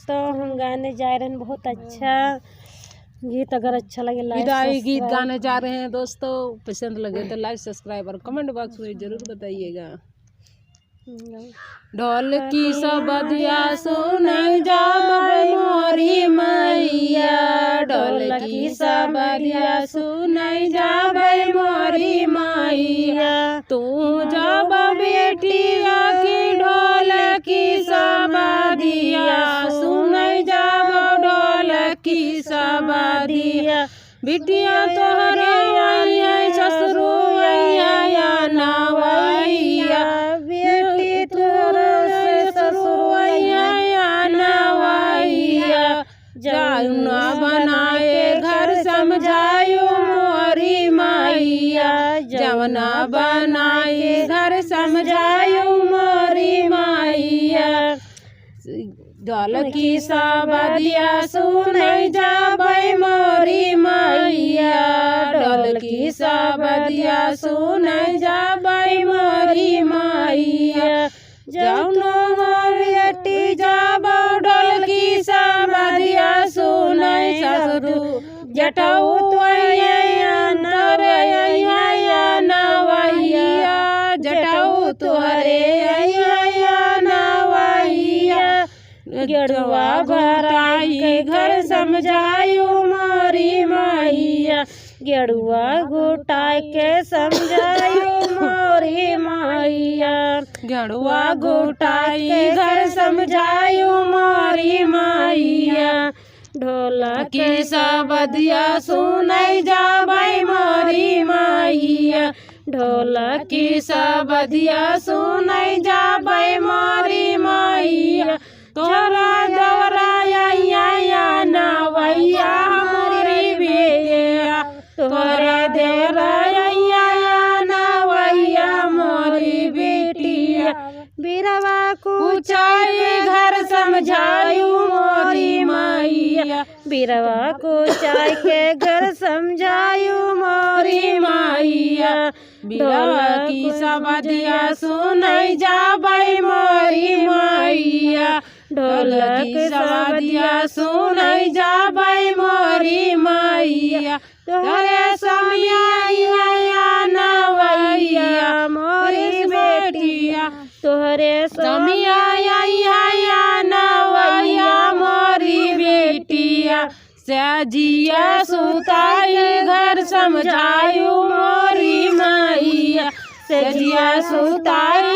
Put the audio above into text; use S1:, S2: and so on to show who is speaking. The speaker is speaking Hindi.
S1: तो हम गाने जा रहे हैं बहुत अच्छा गीत। अगर अच्छा लगे
S2: विदाई गीत गाने जा रहे हैं दोस्तों। पसंद लगे तो लाइक सब्सक्राइब और कमेंट बॉक्स में जरूर बताइएगा। ढोल की सबदिया सुनाई जाबे मोरी मैया, ढोल की सबदिया सुनाई जाबे मोरी मैया। तू जब बेटिया की ढोल की सबदिया सुनाई जाबो, ढोल की सबदिया। बिटिया तोहरे ससुरु नवैया, बेटी तोहरे ससुरु नवैया। जौना बनाए घर समझायो मोरी मैया, जौना बनाए घर समझायो मोरी मैया। ढोल की सबदिया सुनाई जाबे मोरी मैया, ढोल की सबदिया सुनाई जाबे मोरी मैया। जौनो बेटी जाबो ढोल की सबदिया सुनाई ससुरु जटाऊ नवैया, जटाऊ तोहरे नवैया। गेड़ुआ घराई घर समझायो मोरी मैया, गेड़ुआ घुटाई के समझायो मोरी मैया। गेड़ुआ घुटाई घर समझायो मोरी मैया। ढोल की सबदिया सुनाई जाबे मोरी मैया, ढोल की सबदिया सुनाई जाबे मोरी मैया। तोरा दौराया नवैया मोरी बेटिया, तोरा देवराया नवैया मोरी बेटिया। बिरवा कुचाई घर समझायू मोरी मैया, बिरवा कुचाई के घर समझायू मोरी मैया। बिरवा की सबदिया सुनाई जाबे मोरी मैया, ढोल की सबदिया सुनाई जाबे मोरी मैया। तोहरे समिया नवैया मोरी बेटिया, तोहरे समिया नवैया मोरी बेटिया। सजिया सुताई घर समझायू मोरी मैया, सजिया सुताई